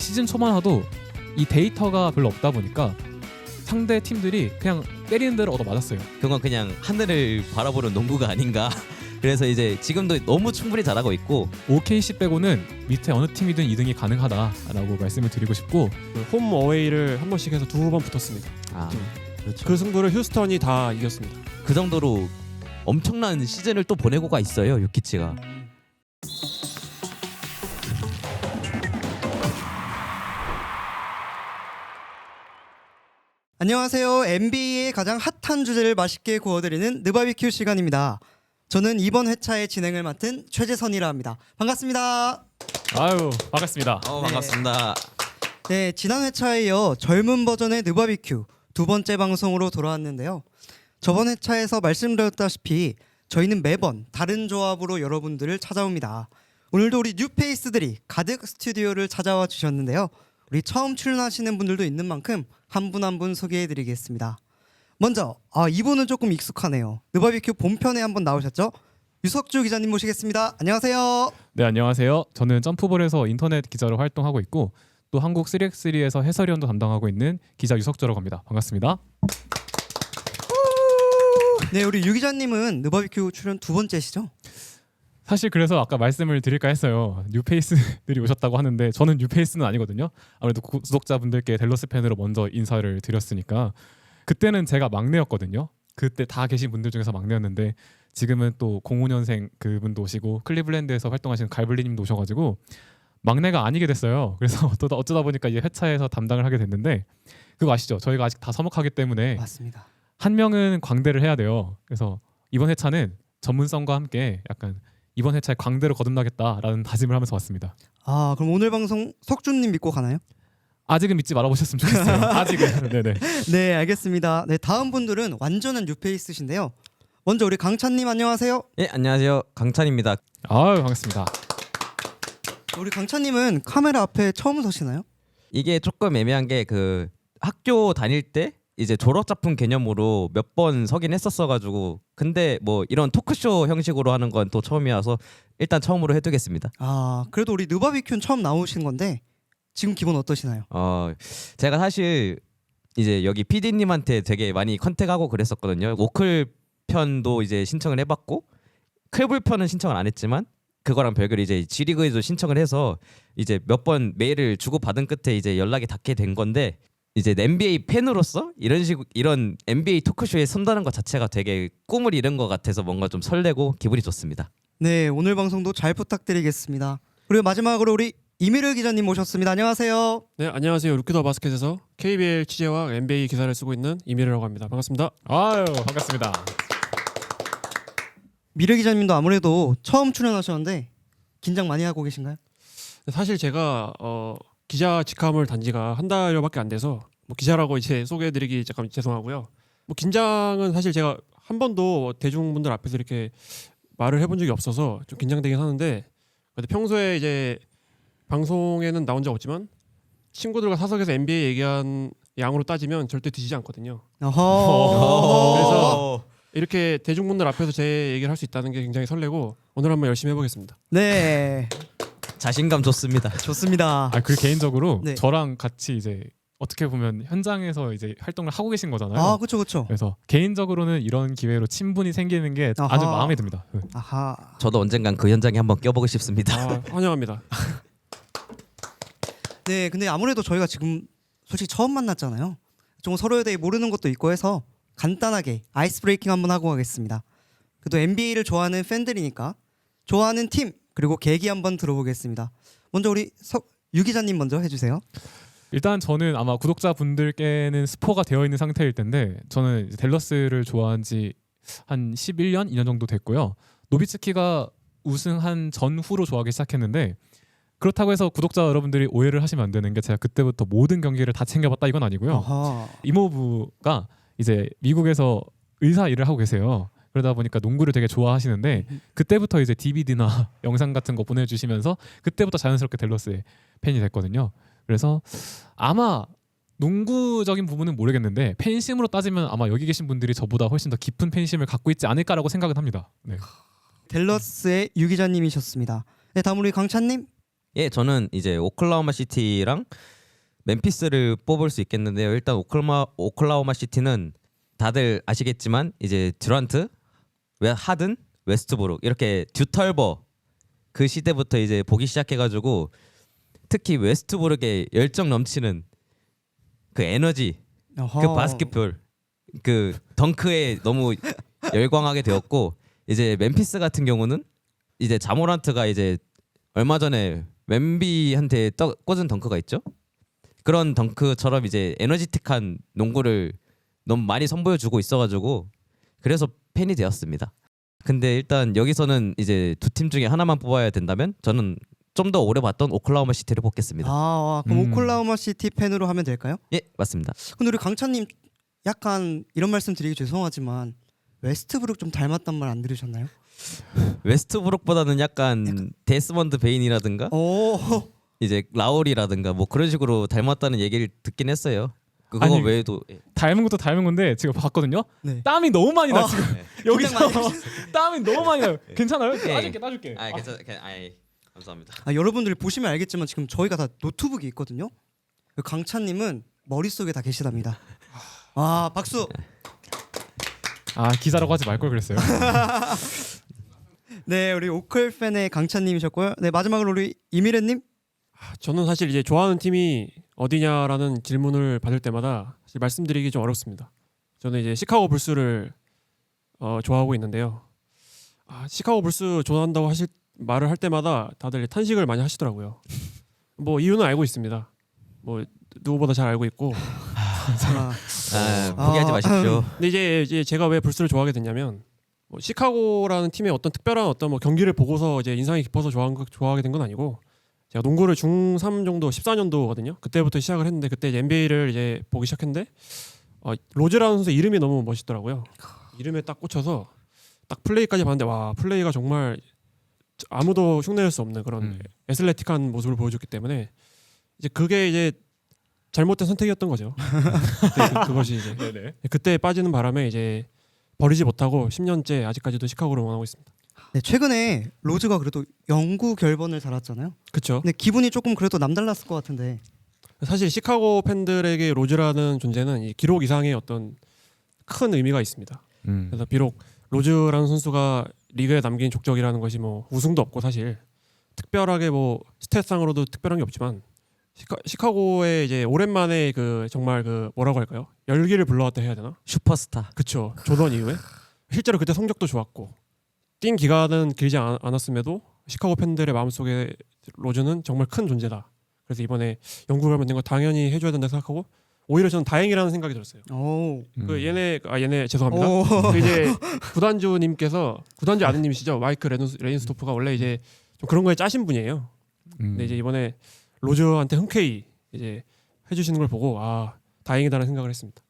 시즌 초만 해도 이 데이터가 별로 없다 보니까 상대 팀들이 그냥 때리는 대로 얻어 맞았어요. 그건 그냥 하늘을 바라보는 농구가 아닌가. 그래서 이제 지금도 너무 충분히 잘하고 있고 OKC 빼고는 밑에 어느 팀이든 2등이 가능하다라고 말씀을 드리고 싶고 홈 어웨이를 한 번씩 해서 2번 붙었습니다. 그렇죠. 그 승부를 휴스턴이 다 이겼습니다. 그 정도로 엄청난 시즌을 또 보내고가 있어요, 요키치가. 안녕하세요. NBA의 가장 핫한 주제를 맛있게 구워드리는 느바비큐 시간입니다. 저는 이번 회차의 진행을 맡은 최재선이라 합니다. 반갑습니다. 아유 반갑습니다. 반갑습니다. 네, 지난 회차에 이어 젊은 버전의 느바비큐 두 번째 방송으로 돌아왔는데요. 저번 회차에서 말씀드렸다시피 저희는 매번 다른 조합으로 여러분들을 찾아옵니다. 오늘도 우리 뉴페이스들이 가득 스튜디오를 찾아와 주셨는데요. 우리 처음 출연하시는 분들도 있는 만큼 한 분 한 분 소개해드리겠습니다. 먼저 이분은 조금 익숙하네요. 느바비큐 본편에 한번 나오셨죠? 유석주 기자님 모시겠습니다. 안녕하세요. 네 안녕하세요. 저는 점프볼에서 인터넷 기자로 활동하고 있고 또 한국 3x3에서 해설위원도 담당하고 있는 기자 유석주라고 합니다. 반갑습니다. 네, 우리 유 기자님은 느바비큐 출연 두 번째시죠? 사실 그래서 아까 말씀을 드릴까 했어요. 뉴페이스들이 오셨다고 하는데 저는 뉴페이스는 아니거든요. 아무래도 구독자분들께 댈러스 팬으로 먼저 인사를 드렸으니까 그때는 제가 막내였거든요. 그때 다 계신 분들 중에서 막내였는데 지금은 또 05년생 그분도 오시고 클리블랜드에서 활동하시는 갈블리님도 오셔가지고 막내가 아니게 됐어요. 그래서 어쩌다 보니까 이제 회차에서 담당을 하게 됐는데 그거 아시죠? 저희가 아직 다 서먹하기 때문에 맞습니다. 한 명은 광대를 해야 돼요. 그래서 이번 회차는 전문성과 함께 약간 이번 회차에 광대로 거듭나겠다라는 다짐을 하면서 왔습니다. 그럼 오늘 방송 석준님 믿고 가나요? 아직은 믿지 말아보셨으면 좋겠어요. 아직은. 네네. 네, 알겠습니다. 네, 다음 분들은 완전한 뉴페이스신데요. 먼저 우리 강찬님 안녕하세요. 예, 안녕하세요. 강찬입니다. 아유 반갑습니다. 우리 강찬님은 카메라 앞에 처음 서시나요? 이게 조금 애매한 게 그 학교 다닐 때 이제 졸업 작품 개념으로 몇 번 서긴 했었어가지고 근데 뭐 이런 토크쇼 형식으로 하는 건 또 처음이라서 일단 처음으로 해두겠습니다. 그래도 우리 느바비큐는 처음 나오신 건데 지금 기분 어떠시나요? 제가 사실 이제 여기 PD님한테 되게 많이 컨택하고 그랬었거든요. 오클 편도 이제 신청을 해봤고 클불 편은 신청을 안 했지만 그거랑 별개로 이제 G리그에도 신청을 해서 이제 몇 번 메일을 주고 받은 끝에 이제 연락이 닿게 된 건데 이제 NBA 팬으로서 이런 NBA 토크쇼에 선다는 것 자체가 되게 꿈을 이룬 것 같아서 뭔가 좀 설레고 기분이 좋습니다. 네, 오늘 방송도 잘 부탁드리겠습니다. 그리고 마지막으로 우리 이미르 기자님 모셨습니다. 안녕하세요. 네, 안녕하세요. 루키더 바스켓에서 KBL 취재와 NBA 기사를 쓰고 있는 이미르라고 합니다. 반갑습니다. 아유 반갑습니다. 미르 기자님도 아무래도 처음 출연하셨는데 긴장 많이 하고 계신가요? 사실 제가 기자 직함을 단 지가 한 달여밖에 안 돼서 뭐 기자라고 이제 소개해드리기 잠깐 죄송하고요. 뭐 긴장은 사실 제가 한 번도 대중분들 앞에서 이렇게 말을 해본 적이 없어서 좀 긴장되긴 하는데 그래도 평소에 이제 방송에는 나온 적 없지만 친구들과 사석에서 NBA 얘기한 양으로 따지면 절대 뒤지지 않거든요. 그래서 이렇게 대중분들 앞에서 제 얘기를 할 수 있다는 게 굉장히 설레고 오늘 한번 열심히 해보겠습니다. 네, 자신감 좋습니다. 좋습니다. 그 개인적으로 네. 저랑 같이 이제 어떻게 보면 현장에서 이제 활동을 하고 계신 거잖아요. 그렇죠. 그래서 개인적으로는 이런 기회로 친분이 생기는 게 아하. 아주 마음에 듭니다. 아하. 저도 언젠간 그 현장에 한번 껴보고 싶습니다. 환영합니다. 네, 근데 아무래도 저희가 지금 솔직히 처음 만났잖아요. 좀 서로에 대해 모르는 것도 있고 해서 간단하게 아이스 브레이킹 한번 하고 가겠습니다. 그래도 NBA를 좋아하는 팬들이니까 좋아하는 팀 그리고 계기 한번 들어보겠습니다. 먼저 우리 유 기자님 먼저 해주세요. 일단 저는 아마 구독자분들께는 스포가 되어 있는 상태일 텐데 저는 이제 댈러스를 좋아한 지 한 11년, 2년 정도 됐고요. 노비츠키가 우승한 전후로 좋아하기 시작했는데 그렇다고 해서 구독자 여러분들이 오해를 하시면 안 되는 게 제가 그때부터 모든 경기를 다 챙겨봤다 이건 아니고요. 아하. 이모부가 이제 미국에서 의사 일을 하고 계세요. 그러다 보니까 농구를 되게 좋아하시는데 그때부터 이제 DVD나 영상 같은 거 보내주시면서 그때부터 자연스럽게 댈러스의 팬이 됐거든요. 그래서 아마 농구적인 부분은 모르겠는데 팬심으로 따지면 아마 여기 계신 분들이 저보다 훨씬 더 깊은 팬심을 갖고 있지 않을까라고 생각은 합니다. 네. 댈러스의 유 기자님이셨습니다. 네, 다음 우리 강찬님. 예, 저는 이제 오클라호마 시티랑 멤피스를 뽑을 수 있겠는데요. 일단 오클라호마 시티는 다들 아시겠지만 이제 듀란트, 하든, 웨스트브룩 이렇게 듀털버 그 시대부터 이제 보기 시작해가지고 특히 웨스트브룩의 열정 넘치는 그 에너지, 그 바스켓볼, 그 덩크에 너무 열광하게 되었고 이제 멤피스 같은 경우는 이제 자모란트가 이제 얼마 전에 웸비한테 꽂은 덩크가 있죠. 그런 덩크처럼 이제 에너지틱한 농구를 너무 많이 선보여주고 있어가지고 그래서 팬이 되었습니다. 근데 일단 여기서는 이제 두 팀 중에 하나만 뽑아야 된다면 저는 좀 더 오래 봤던 오클라호마 시티를 뽑겠습니다. 그럼 오클라호마 시티 팬으로 하면 될까요? 예, 맞습니다. 근데 우리 강찬님 약간 이런 말씀 드리기 죄송하지만 웨스트브룩 좀 닮았단 말 안 들으셨나요? 웨스트브룩보다는 약간 데스먼드 베인이라든가 오, 이제 라울이라든가 뭐 그런 식으로 닮았다는 얘기를 듣긴 했어요. 그거 아니, 외에도 닮은 것도 닮은 건데 지금 봤거든요. 네. 땀이 너무 많이 나 지금 네. 여기서 굉장히 많이 땀이 너무 많이 나요. 괜찮아요? 예. 따줄게. 아, 괜찮아. 감사합니다. 여러분들이 보시면 알겠지만 지금 저희가 다 노트북이 있거든요. 강찬님은 머릿속에 다 계시답니다. 박수. 기자라고 하지 말 걸 그랬어요. 네, 우리 오클 팬의 강찬님이셨고요. 네, 마지막으로 우리 이미래님. 저는 사실 이제 좋아하는 팀이 어디냐라는 질문을 받을 때마다 사실 말씀드리기 좀 어렵습니다. 저는 이제 시카고 불스를 좋아하고 있는데요. 시카고 불스 좋아한다고 말을 할 때마다 다들 탄식을 많이 하시더라고요. 뭐 이유는 알고 있습니다. 뭐 누구보다 잘 알고 있고. 포기하지 마십시오. 근데 이제 제가 왜 불스를 좋아하게 됐냐면 뭐 시카고라는 팀의 어떤 특별한 어떤 뭐 경기를 보고서 이제 인상이 깊어서 좋아하게 된 건 아니고 제가 농구를 중3 정도 14년도거든요. 그때부터 시작을 했는데 그때 이제 NBA를 이제 보기 시작했는데 로즈라는 선수 이름이 너무 멋있더라고요. 이름에 딱 꽂혀서 딱 플레이까지 봤는데 와 플레이가 정말 아무도 흉내낼 수 없는 그런 애슬레틱한 모습을 보여줬기 때문에 이제 그게 이제 잘못된 선택이었던 거죠. 그것이 이제 네네. 그때 빠지는 바람에 이제 버리지 못하고 10년째 아직까지도 시카고를 원하고 있습니다. 네, 최근에 로즈가 그래도 영구 결번을 달았잖아요. 그렇죠. 근데 기분이 조금 그래도 남달랐을 것 같은데. 사실 시카고 팬들에게 로즈라는 존재는 이 기록 이상의 어떤 큰 의미가 있습니다. 그래서 비록 로즈라는 선수가 리그에 남긴 족적이라는 것이 뭐 우승도 없고 사실 특별하게 뭐 스탯상으로도 특별한 게 없지만 시카고에 이제 오랜만에 그 정말 그 뭐라고 할까요? 열기를 불러왔다 해야 되나? 슈퍼스타. 그쵸. 조던 이후에 실제로 그때 성적도 좋았고 뛴 기간은 길지 않았음에도 시카고 팬들의 마음속에 로즈는 정말 큰 존재다. 그래서 이번에 영구 결번 된 거 당연히 해줘야 된다 생각하고 오히려 저는 다행이라는 생각이 들었어요. 오. 그 얘네 죄송합니다. 오. 그 이제 구단주님께서 구단주 아드님이시죠. 마이크 레인스토프가 원래 이제 좀 그런 거에 짜신 분이에요. 근데 이제 이번에 로즈한테 흔쾌히 이제 해주시는 걸 보고 다행이다라는 생각을 했습니다.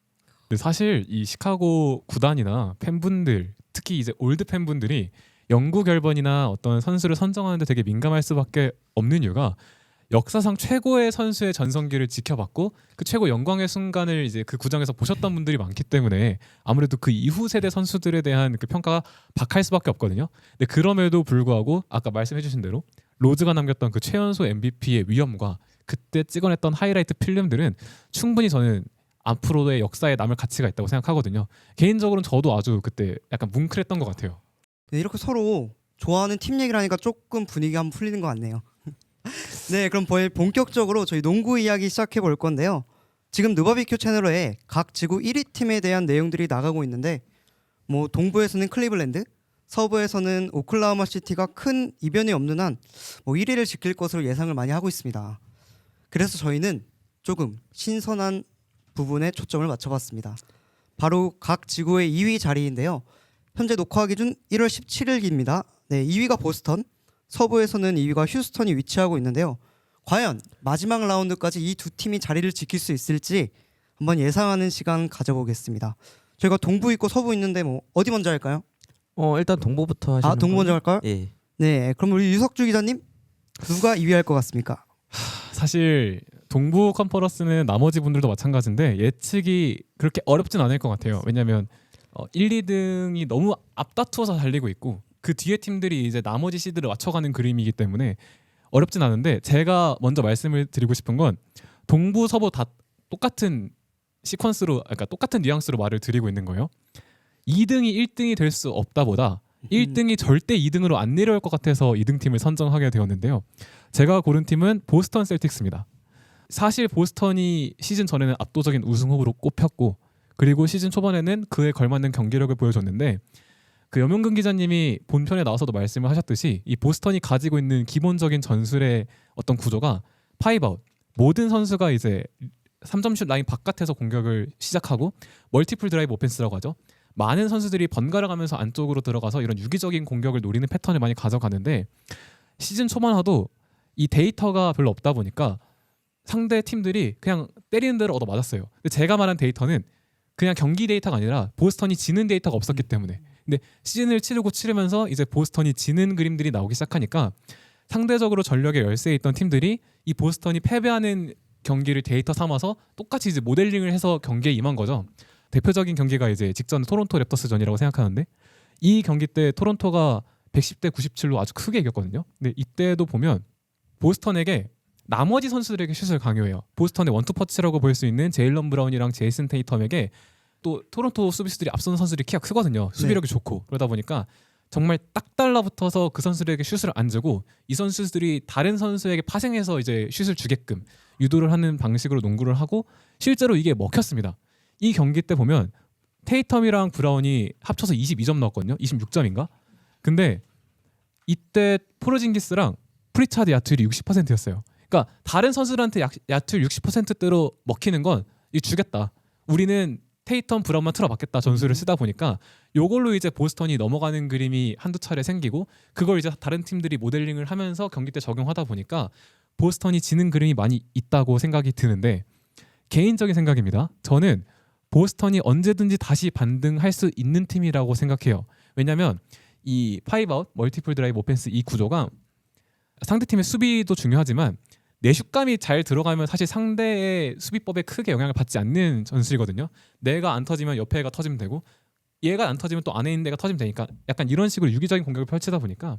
근데 사실 이 시카고 구단이나 팬분들 특히 이제 올드 팬분들이 영구 결번이나 어떤 선수를 선정하는데 되게 민감할 수밖에 없는 이유가 역사상 최고의 선수의 전성기를 지켜봤고 그 최고 영광의 순간을 이제 그 구장에서 보셨던 분들이 많기 때문에 아무래도 그 이후 세대 선수들에 대한 그 평가가 박할 수밖에 없거든요. 근데 그럼에도 불구하고 아까 말씀해주신 대로 로즈가 남겼던 그 최연소 MVP의 위엄과 그때 찍어냈던 하이라이트 필름들은 충분히 저는 앞으로의 역사에 남을 가치가 있다고 생각하거든요. 개인적으로는 저도 아주 그때 약간 뭉클했던 것 같아요. 네, 이렇게 서로 좋아하는 팀 얘기를 하니까 조금 분위기가 한번 풀리는 것 같네요. 네, 그럼 본격적으로 저희 농구 이야기 시작해 볼 건데요. 지금 느바비큐 채널에 각 지구 1위 팀에 대한 내용들이 나가고 있는데 뭐 동부에서는 클리블랜드, 서부에서는 오클라호마 시티가 큰 이변이 없는 한 뭐 1위를 지킬 것으로 예상을 많이 하고 있습니다. 그래서 저희는 조금 신선한 부분에 초점을 맞춰봤습니다. 바로 각 지구의 2위 자리인데요. 현재 녹화 기준 1월 17일입니다. 네, 2위가 보스턴, 서부에서는 2위가 휴스턴이 위치하고 있는데요. 과연 마지막 라운드까지 이 두 팀이 자리를 지킬 수 있을지 한번 예상하는 시간 가져보겠습니다. 저희가 동부 있고 서부 있는데 뭐 어디 먼저 할까요? 일단 동부부터 하시는 동부 먼저 할까요? 예. 네, 그럼 우리 유석주 기자님 누가 2위 할 것 같습니까? 사실 동부 컨퍼런스는 나머지 분들도 마찬가지인데 예측이 그렇게 어렵진 않을 것 같아요. 왜냐하면 1, 2등이 너무 앞다투어서 달리고 있고 그 뒤에 팀들이 이제 나머지 시드를 맞춰가는 그림이기 때문에 어렵진 않은데 제가 먼저 말씀을 드리고 싶은 건 동부 서부 다 똑같은 시퀀스로 그러니까 똑같은 뉘앙스로 말을 드리고 있는 거예요. 2등이 1등이 될 수 없다보다 1등이 절대 2등으로 안 내려올 것 같아서 2등 팀을 선정하게 되었는데요. 제가 고른 팀은 보스턴 셀틱스입니다. 사실 보스턴이 시즌 전에는 압도적인 우승 후보로 꼽혔고 그리고 시즌 초반에는 그에 걸맞는 경기력을 보여줬는데 그 염용근 기자님이 본편에 나와서도 말씀을 하셨듯이 이 보스턴이 가지고 있는 기본적인 전술의 어떤 구조가 파이브아웃 모든 선수가 이제 3점슛 라인 바깥에서 공격을 시작하고 멀티플 드라이브 오펜스라고 하죠. 많은 선수들이 번갈아 가면서 안쪽으로 들어가서 이런 유기적인 공격을 노리는 패턴을 많이 가져가는데 시즌 초반 화도 이 데이터가 별로 없다 보니까 상대 팀들이 그냥 때리는 대로 얻어 맞았어요. 근데 제가 말한 데이터는 그냥 경기 데이터가 아니라 보스턴이 지는 데이터가 없었기 때문에 근데 시즌을 치르면서 이제 보스턴이 지는 그림들이 나오기 시작하니까 상대적으로 전력의 열세에 있던 팀들이 이 보스턴이 패배하는 경기를 데이터 삼아서 똑같이 이제 모델링을 해서 경기에 임한 거죠. 대표적인 경기가 이제 직전 토론토 랩터스전이라고 생각하는데 이 경기 때 토론토가 110대 97로 아주 크게 이겼거든요. 근데 이때도 보면 보스턴에게 나머지 선수들에게 슛을 강요해요. 보스턴의 원투퍼치라고 볼 수 있는 제일런 브라운이랑 제이슨 테이텀에게 또 토론토 수비수들이 앞선 선수들이 키가 크거든요. 수비력이 좋고 그러다 보니까 정말 딱 달라붙어서 그 선수들에게 슛을 안 주고 이 선수들이 다른 선수에게 파생해서 이제 슛을 주게끔 유도를 하는 방식으로 농구를 하고 실제로 이게 먹혔습니다. 이 경기 때 보면 테이텀이랑 브라운이 합쳐서 22점 넣었거든요. 26점인가? 근데 이때 포르징기스랑 프리차드 야투율이 60%였어요. 그러니까 다른 선수들한테 야투율 60%대로 먹히는 건 이 주겠다. 우리는 테이텀 브라운만 틀어박겠다 전술을 쓰다 보니까 요걸로 이제 보스턴이 넘어가는 그림이 한두 차례 생기고 그걸 이제 다른 팀들이 모델링을 하면서 경기 때 적용하다 보니까 보스턴이 지는 그림이 많이 있다고 생각이 드는데 개인적인 생각입니다. 저는 보스턴이 언제든지 다시 반등할 수 있는 팀이라고 생각해요. 왜냐하면 이 파이브아웃 멀티플 드라이브 오펜스 이 구조가 상대팀의 수비도 중요하지만 내 슛감이 잘 들어가면 사실 상대의 수비법에 크게 영향을 받지 않는 전술이거든요. 내가 안 터지면 옆에 애가 터지면 되고 얘가 안 터지면 또 안에 있는 애가 터지면 되니까 약간 이런 식으로 유기적인 공격을 펼치다 보니까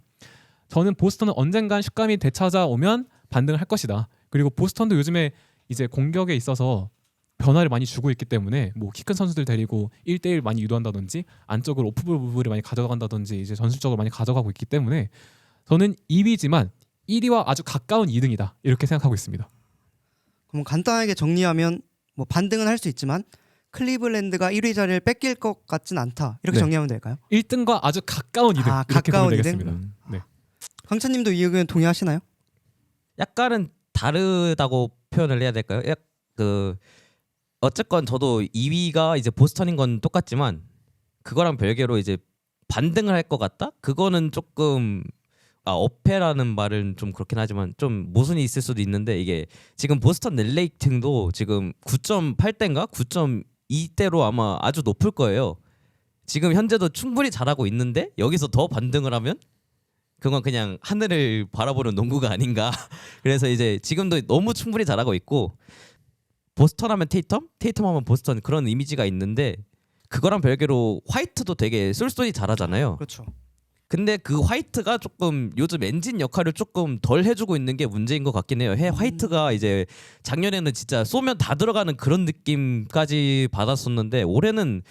저는 보스턴은 언젠간 슛감이 되찾아오면 반등을 할 것이다. 그리고 보스턴도 요즘에 이제 공격에 있어서 변화를 많이 주고 있기 때문에 뭐 키 큰 선수들 데리고 1대1 많이 유도한다든지 안쪽으로 오프볼 부분을 많이 가져간다든지 이제 전술적으로 많이 가져가고 있기 때문에 저는 2위지만 1위와 아주 가까운 2등이다 이렇게 생각하고 있습니다. 그럼 간단하게 정리하면 뭐 반등은 할 수 있지만 클리블랜드가 1위 자리를 뺏길 것 같진 않다 이렇게 네. 정리하면 될까요? 1등과 아주 가까운 2등 이렇게 가까운 보면 2등? 되겠습니다. 네. 강찬님도 이 의견 동의하시나요? 약간은 다르다고 표현을 해야 될까요? 어쨌건 저도 2위가 이제 보스턴인 건 똑같지만 그거랑 별개로 이제 반등을 할 것 같다? 그거는 조금 어폐라는 말은 좀 그렇긴 하지만 좀 모순이 있을 수도 있는데 이게 지금 보스턴 넷레이팅도 지금 9.8대인가 9.2대로 아마 아주 높을 거예요. 지금 현재도 충분히 잘하고 있는데 여기서 더 반등을 하면 그건 그냥 하늘을 바라보는 농구가 아닌가. 그래서 이제 지금도 너무 충분히 잘하고 있고 보스턴 하면 테이텀 하면 보스턴 그런 이미지가 있는데 그거랑 별개로 화이트도 되게 쏠쏠히 잘하잖아요. 그렇죠. 근데 그 화이트가 조금 요즘 엔진 역할을 조금 덜 해주고 있는 게 문제인 것 같긴 해요. 화이트가 이제 작년에는 진짜 쏘면 다 들어가는 그런 느낌까지 받았었는데 올해는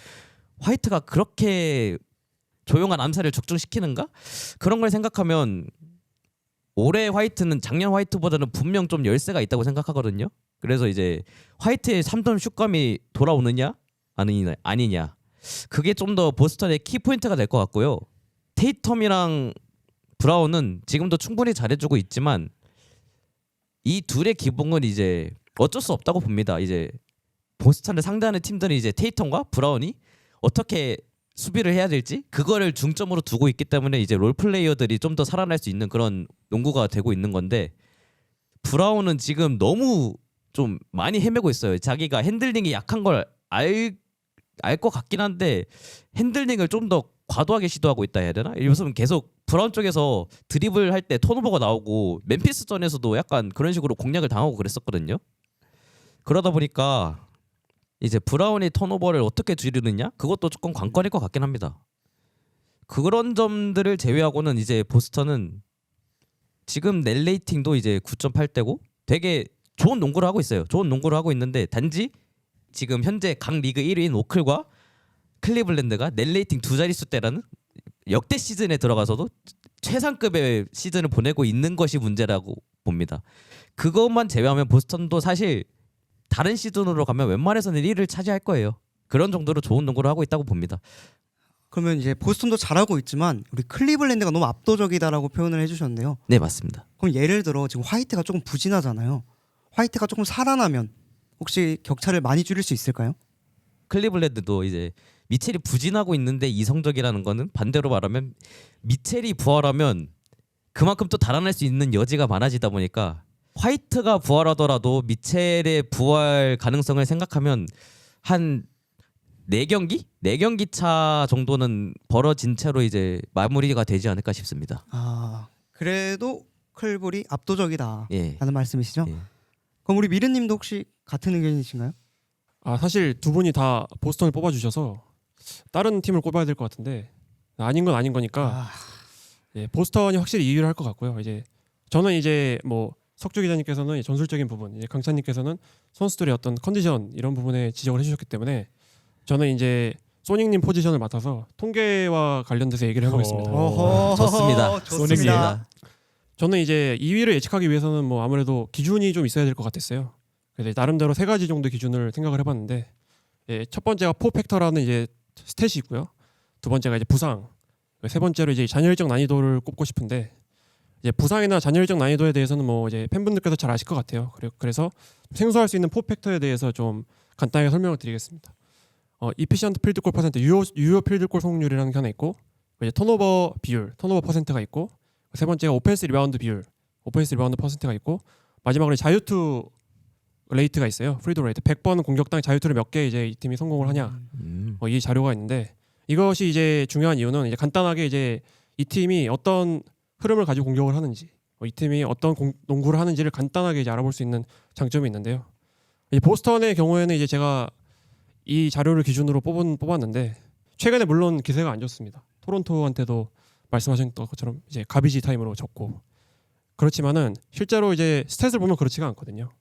화이트가 그렇게 조용한 암살을 적중시키는가? 그런 걸 생각하면 올해 화이트는 작년 화이트보다는 분명 좀 열세가 있다고 생각하거든요. 그래서 이제 화이트의 3점 슛감이 돌아오느냐 아니냐 그게 좀 더 보스턴의 키포인트가 될 것 같고요. 테이텀이랑 브라운은 지금도 충분히 잘해주고 있지만 이 둘의 기봉은 이제 어쩔 수 없다고 봅니다. 이제 보스턴을 상대하는 팀들은 이제 테이텀과 브라운이 어떻게 수비를 해야 될지 그거를 중점으로 두고 있기 때문에 이제 롤 플레이어들이 좀 더 살아날 수 있는 그런 농구가 되고 있는 건데 브라운은 지금 너무 좀 많이 헤매고 있어요. 자기가 핸들링이 약한 걸 알 것 같긴 한데 핸들링을 좀 더 과도하게 시도하고 있다 해야 되나? 요즘 계속 브라운 쪽에서 드리블 할 때 턴오버가 나오고 멤피스전에서도 약간 그런 식으로 공략을 당하고 그랬었거든요. 그러다 보니까 이제 브라운이 턴오버를 어떻게 줄이느냐? 그것도 조금 관건일 것 같긴 합니다. 그런 점들을 제외하고는 이제 보스턴은 지금 net 레이팅도 이제 9.8대고 되게 좋은 농구를 하고 있어요. 좋은 농구를 하고 있는데 단지 지금 현재 각 리그 1위인 오클과 클리블랜드가 net 레이팅 두 자릿수대라는 역대 시즌에 들어가서도 최상급의 시즌을 보내고 있는 것이 문제라고 봅니다. 그것만 제외하면 보스턴도 사실 다른 시즌으로 가면 웬만해서는 1위를 차지할 거예요. 그런 정도로 좋은 농구를 하고 있다고 봅니다. 그러면 이제 보스턴도 잘하고 있지만 우리 클리블랜드가 너무 압도적이다라고 표현을 해주셨는데요. 네, 맞습니다. 그럼 예를 들어 지금 화이트가 조금 부진하잖아요. 화이트가 조금 살아나면 혹시 격차를 많이 줄일 수 있을까요? 클리블랜드도 이제 미첼이 부진하고 있는데 이성적이라는 거는 반대로 말하면 미첼이 부활하면 그만큼 또 달아날 수 있는 여지가 많아지다 보니까 화이트가 부활하더라도 미첼의 부활 가능성을 생각하면 한 4경기? 4경기 차 정도는 벌어진 채로 이제 마무리가 되지 않을까 싶습니다. 아 그래도 클불이 압도적이다라는 예. 말씀이시죠? 예. 그럼 우리 미르님도 혹시 같은 의견이신가요? 사실 두 분이 다 보스턴을 뽑아주셔서 다른 팀을 꼽아야 될 것 같은데 아닌 건 아닌 거니까 예, 보스턴이 확실히 2위를 할 것 같고요. 이제 저는 이제 뭐 석주 기자님께서는 전술적인 부분, 이제 강찬님께서는 선수들의 어떤 컨디션 이런 부분에 지적을 해주셨기 때문에 저는 이제 소닉님 포지션을 맡아서 통계와 관련돼서 얘기를 해보겠습니다. 어허, 좋습니다. 좋습니다. 저는 이제 2위를 예측하기 위해서는 뭐 아무래도 기준이 좀 있어야 될 것 같았어요. 그래서 나름대로 3가지 정도 기준을 생각을 해봤는데 예, 첫 번째가 포팩터라는 이제 스탯이 있고요. 두 번째가 이제 부상, 세 번째로 이제 잔여일정 난이도를 꼽고 싶은데 이제 부상이나 잔여일정 난이도에 대해서는 뭐 이제 팬분들께서 잘 아실 것 같아요. 그래서 생소할 수 있는 포팩터에 대해서 좀 간단하게 설명을 드리겠습니다. 이피션트 필드골 퍼센트, 유효 필드골 성공률이라는 게 하나 있고 이제 턴오버 비율, 턴오버 퍼센트가 있고 세 번째가 오펜스 리바운드 비율, 오펜스 리바운드 퍼센트가 있고 마지막으로 자유투 레이트가 있어요. 프리드로 레이트. 100번 공격당 자유투를 몇 개 이제 이 팀이 성공을 하냐. 이 자료가 있는데 이것이 이제 중요한 이유는 이제 간단하게 이제 이 팀이 어떤 흐름을 가지고 공격을 하는지, 이 팀이 어떤 농구를 하는지를 간단하게 이제 알아볼 수 있는 장점이 있는데요. 이 보스턴의 경우에는 이제 제가 이 자료를 기준으로 뽑았는데 최근에 물론 기세가 안 좋습니다. 토론토한테도 말씀하셨던 것처럼 이제 가비지 타임으로 졌고 그렇지만은 실제로 이제 스탯을 보면 그렇지가 않거든요.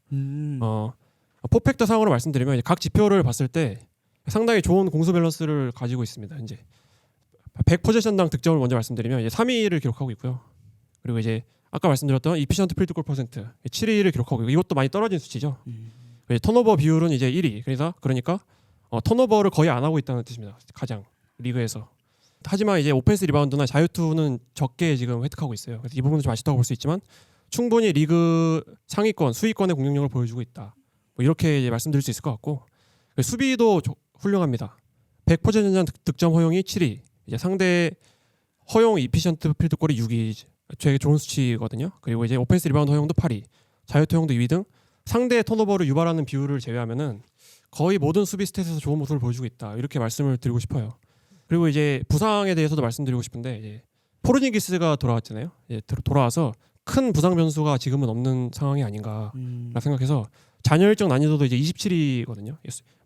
포팩터 상으로 말씀드리면 이제 각 지표를 봤을 때 상당히 좋은 공수 밸런스를 가지고 있습니다. 이제 100포지션당 득점을 먼저 말씀드리면 이제 3위를 기록하고 있고요. 그리고 이제 아까 말씀드렸던 이피션트 필드골 퍼센트 7위를 기록하고 있고 이것도 많이 떨어진 수치죠. 이제 턴오버 비율은 이제 1위. 그러니까 턴오버를 거의 안 하고 있다는 뜻입니다. 가장 리그에서. 하지만 이제 오펜스 리바운드나 자유투는 적게 지금 획득하고 있어요. 그래서 이 부분은 좀 아쉽다고 볼 수 있지만 충분히 리그 상위권, 수위권의 공격력을 보여주고 있다. 뭐 이렇게 이제 말씀드릴 수 있을 것 같고 수비도 훌륭합니다. 100포지션 득점 허용이 7위. 이제 상대 허용 이피션트 필드골이 6위. 되게 좋은 수치거든요. 그리고 이제 오펜스 리바운드 허용도 8위. 자유투 허용도 2위 등 상대 턴오버를 유발하는 비율을 제외하면은 거의 모든 수비 스탯에서 좋은 모습을 보여주고 있다. 이렇게 말씀을 드리고 싶어요. 그리고 이제 부상에 대해서도 말씀드리고 싶은데 이제 포르징기스가 돌아왔잖아요. 이제 돌아와서 큰 부상 변수가 지금은 없는 상황이 아닌가 생각해서 잔여일정 난이도도 이제 27위거든요.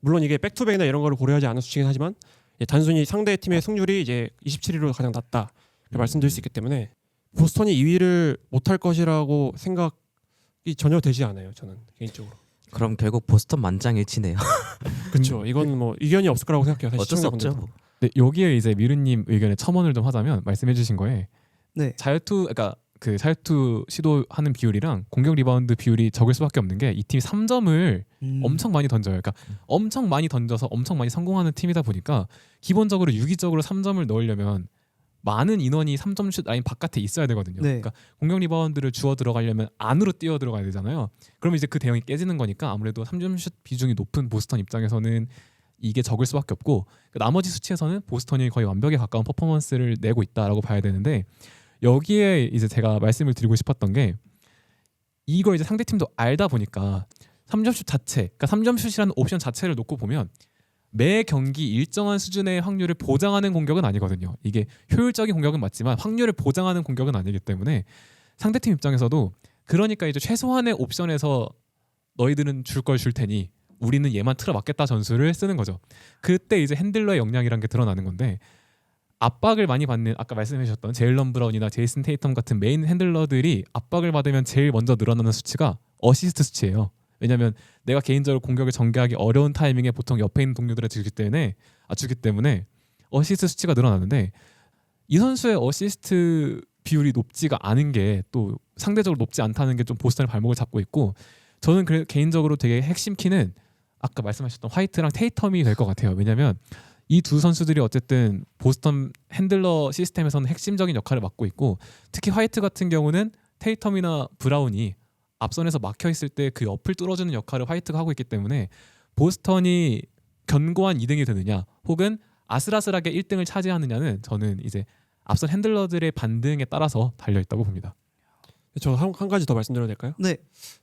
물론 이게 백투백이나 이런 거를 고려하지 않은 수치긴 하지만 단순히 상대 팀의 승률이 이제 27위로 가장 낮다 말씀드릴 수 있기 때문에 보스턴이 2위를 못할 것이라고 생각이 전혀 되지 않아요. 저는 개인적으로. 그럼 결국 보스턴 만장일치네요. 그렇죠. 이건 뭐 의견이 없을 거라고 생각해요. 사실 어쩔 수 없죠. 시청자분들도. 네, 여기에 이제 미르님 의견에 첨언을 좀 하자면 말씀해주신 거에 네. 그러니까 그 자유투 시도하는 비율이랑 공격 리바운드 비율이 적을 수밖에 없는 게 이 팀이 3점을 엄청 많이 던져요. 그러니까 엄청 많이 던져서 엄청 많이 성공하는 팀이다 보니까 기본적으로 유기적으로 3점을 넣으려면 많은 인원이 3점 슛 라인 바깥에 있어야 되거든요. 네. 그러니까 공격 리바운드를 주워 들어가려면 안으로 뛰어 들어가야 되잖아요. 그러면 이제 그 대형이 깨지는 거니까 아무래도 3점 슛 비중이 높은 보스턴 입장에서는 이게 적을 수밖에 없고 나머지 수치에서는 보스턴이 거의 완벽에 가까운 퍼포먼스를 내고 있다라고 봐야 되는데 여기에 이제 제가 말씀을 드리고 싶었던 게 이걸 이제 상대팀도 알다 보니까 3점슛 자체, 그러니까 3점슛이라는 옵션 자체를 놓고 보면 매 경기 일정한 수준의 확률을 보장하는 공격은 아니거든요. 이게 효율적인 공격은 맞지만 확률을 보장하는 공격은 아니기 때문에 상대팀 입장에서도 그러니까 이제 최소한의 옵션에서 너희들은 줄 걸 줄 테니 우리는 얘만 틀어 맞겠다 전술을 쓰는 거죠. 그때 이제 핸들러의 역량이란 게 드러나는 건데 압박을 많이 받는 아까 말씀해 주셨던 제일런 브라운이나 제이슨 테이텀 같은 메인 핸들러들이 압박을 받으면 제일 먼저 늘어나는 수치가 어시스트 수치예요. 왜냐하면 내가 개인적으로 공격을 전개하기 어려운 타이밍에 보통 옆에 있는 동료들을 주기 때문에 어시스트 수치가 늘어나는데 이 선수의 어시스트 비율이 높지가 않은 게 또 상대적으로 높지 않다는 게 좀 보스턴의 발목을 잡고 있고 저는 개인적으로 되게 핵심 키는 아까 말씀하셨던 화이트랑 테이텀이 될 것 같아요. 왜냐하면 이 두 선수들이 어쨌든 보스턴 핸들러 시스템에서는 핵심적인 역할을 맡고 있고 특히 화이트 같은 경우는 테이텀이나 브라운이 앞선에서 막혀 있을 때 그 옆을 뚫어주는 역할을 화이트가 하고 있기 때문에 보스턴이 견고한 2등이 되느냐 혹은 아슬아슬하게 1등을 차지하느냐는 저는 이제 앞선 핸들러들의 반등에 따라서 달려 있다고 봅니다. 저 한 가지 더 말씀드려도 될까요? 네.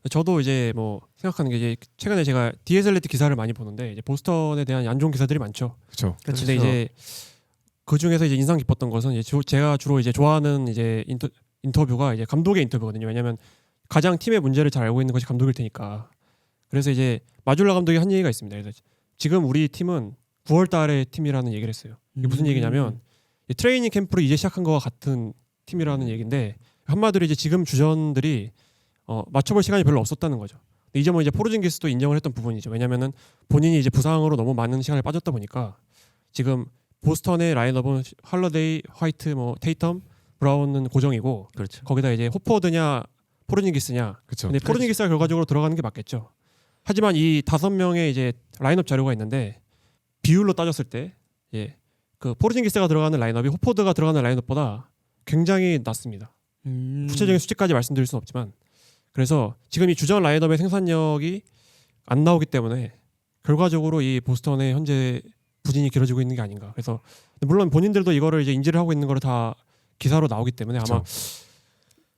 저도 이제 뭐 생각하는 게 이제 최근에 제가 디에슬레트 기사를 많이 보는데 이제 보스턴에 대한 안 좋은 기사들이 많죠. 그렇죠. 근데 이제 그 중에서 이제 인상 깊었던 것은 이제 제가 주로 이제 좋아하는 이제 인터뷰가 이제 감독의 인터뷰거든요. 왜냐하면 가장 팀의 문제를 잘 알고 있는 것이 감독일 테니까. 그래서 이제 마줄라 감독이 한 얘기가 있습니다. 그래서 지금 우리 팀은 9월달의 팀이라는 얘기를 했어요. 이게 무슨 얘기냐면 트레이닝 캠프를 이제 시작한 것과 같은 팀이라는 얘기인데 한마디로 이제 지금 주전들이 맞춰볼 시간이 별로 없었다는 거죠. 근데 이 점은 이제 포르징기스도 인정을 했던 부분이죠. 왜냐면은 본인이 이제 부상으로 너무 많은 시간을 빠졌다 보니까 지금 보스턴의 라인업은 할러데이, 화이트, 뭐 테이텀, 브라운은 고정이고 그렇죠. 거기다 이제 호퍼드냐 포르징기스냐. 그렇죠. 근데 포르징기스가 결과적으로 들어가는 게 맞겠죠. 하지만 이 5명의 이제 라인업 자료가 있는데 비율로 따졌을 때 예, 그 포르징기스가 들어가는 라인업이 호퍼드가 들어가는 라인업보다 굉장히 낮습니다. 구체적인 수치까지 말씀드릴 수는 없지만 그래서 지금 이 주전 라인업의 생산력이 안 나오기 때문에 결과적으로 이 보스턴의 현재 부진이 길어지고 있는 게 아닌가. 그래서 물론 본인들도 이거를 이제 인지를 하고 있는 거를 다 기사로 나오기 때문에 아마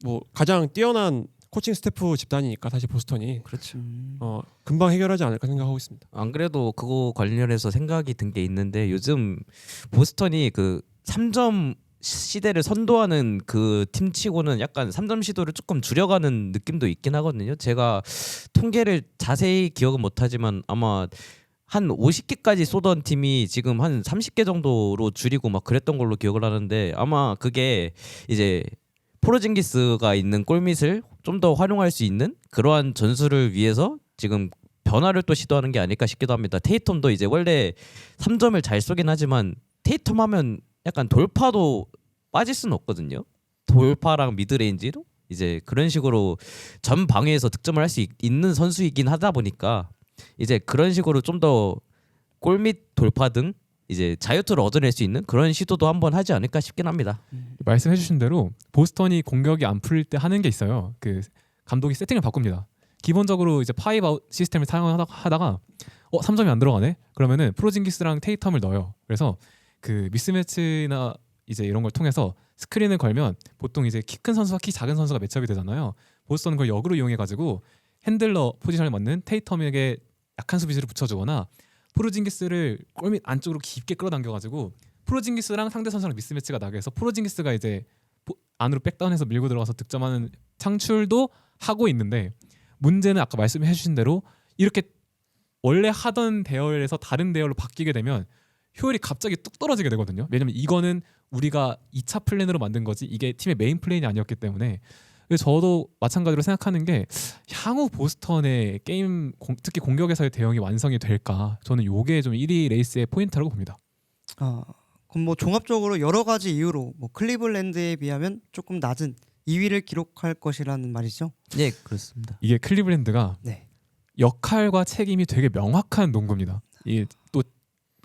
뭐 가장 뛰어난 코칭 스태프 집단이니까 사실 보스턴이 그렇죠. 금방 해결하지 않을까 생각하고 있습니다. 안 그래도 그거 관련해서 생각이 든 게 있는데 요즘 보스턴이 그 3점 시대를 선도하는 그 팀치고는 약간 3점 시도를 조금 줄여가는 느낌도 있긴 하거든요. 제가 통계를 자세히 기억은 못하지만 아마 한 50개까지 쏘던 팀이 지금 한 30개 정도로 줄이고 막 그랬던 걸로 기억을 하는데 아마 그게 이제 포르징기스가 있는 골밑을 좀 더 활용할 수 있는 그러한 전술을 위해서 지금 변화를 또 시도하는 게 아닐까 싶기도 합니다. 테이텀도 이제 원래 3점을 잘 쏘긴 하지만 테이텀 하면 약간 돌파도 빠질 수는 없거든요. 돌파랑 미드레인지로 이제 그런 식으로 전 방위에서 득점을 할 수 있는 선수이긴 하다 보니까 이제 그런 식으로 좀 더 골밑 돌파 등 이제 자유투를 얻어낼 수 있는 그런 시도도 한번 하지 않을까 싶긴 합니다. 말씀해주신 대로 보스턴이 공격이 안 풀릴 때 하는 게 있어요. 그 감독이 세팅을 바꿉니다. 기본적으로 이제 파이브 아웃 시스템을 사용하다가 3점이 안 들어가네? 그러면은 프로징기스랑 테이텀을 넣어요. 그래서 그 미스매치나 이제 이런 걸 통해서 스크린을 걸면 보통 이제 키 큰 선수와 키 작은 선수가 매치업이 되잖아요. 보스턴은 그걸 역으로 이용해가지고 핸들러 포지션을 맡는 테이텀에게 약한 수비수를 붙여주거나 프로징기스를 골밑 안쪽으로 깊게 끌어당겨가지고 프로징기스랑 상대 선수랑 미스매치가 나게 해서 프로징기스가 이제 안으로 백다운해서 밀고 들어가서 득점하는 창출도 하고 있는데 문제는 아까 말씀해주신 대로 이렇게 원래 하던 대열에서 다른 대열로 바뀌게 되면 효율이 갑자기 뚝 떨어지게 되거든요. 왜냐면 이거는 우리가 2차 플랜으로 만든 거지 이게 팀의 메인 플랜이 아니었기 때문에 저도 마찬가지로 생각하는 게 향후 보스턴의 게임 특히 공격에서의 대응이 완성이 될까 저는 이게 좀 1위 레이스의 포인트라고 봅니다. 그럼 뭐 종합적으로 여러 가지 이유로 뭐 클리블랜드에 비하면 조금 낮은 2위를 기록할 것이라는 말이죠. 네, 그렇습니다. 이게 클리블랜드가 네. 역할과 책임이 되게 명확한 농구입니다. 이게 또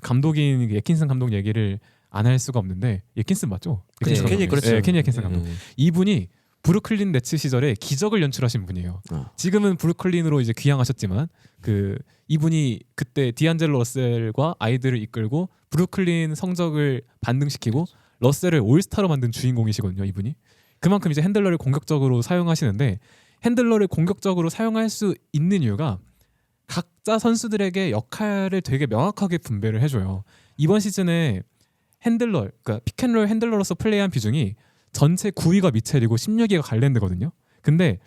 감독인 예킨슨 감독 얘기를 안 할 수가 없는데 예킨슨 맞죠? 그렇죠. 예킨슨 케니 감독. 예킨슨. 네, 케니 예킨슨 감독. 이분이 브루클린 네츠 시절에 기적을 연출하신 분이에요. 지금은 브루클린으로 이제 귀향하셨지만 그 이분이 그때 디안젤로 러셀과 아이들을 이끌고 브루클린 성적을 반등시키고 러셀을 올스타로 만든 주인공이시거든요. 이분이 그만큼 이제 핸들러를 공격적으로 사용하시는데 핸들러를 공격적으로 사용할 수 있는 이유가 각자 선수들에게 역할을 되게 명확하게 분배를 해줘요. 이번 시즌에 핸들러, 그러니까 픽앤롤 핸들러로서 플레이한 비중이 전체 9위가 미첼이고 16위가 갈랜드거든요. 근데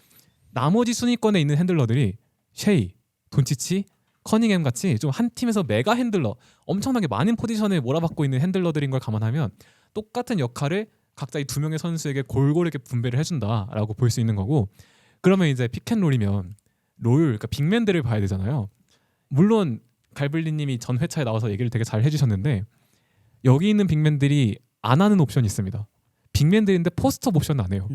나머지 순위권에 있는 핸들러들이 셰이, 돈치치, 커닝햄 같이 좀 한 팀에서 메가 핸들러, 엄청나게 많은 포지션을 몰아받고 있는 핸들러들인 걸 감안하면 똑같은 역할을 각자 이 두 명의 선수에게 골고루 이렇게 분배를 해준다라고 볼 수 있는 거고 그러면 이제 픽앤롤이면 그러니까 빅맨들을 봐야 되잖아요. 물론 갈블리님이 전 회차에 나와서 얘기를 되게 잘 해주셨는데 여기 있는 빅맨들이 안 하는 옵션이 있습니다. 빅맨들인데 포스트업 옵션은 안 해요.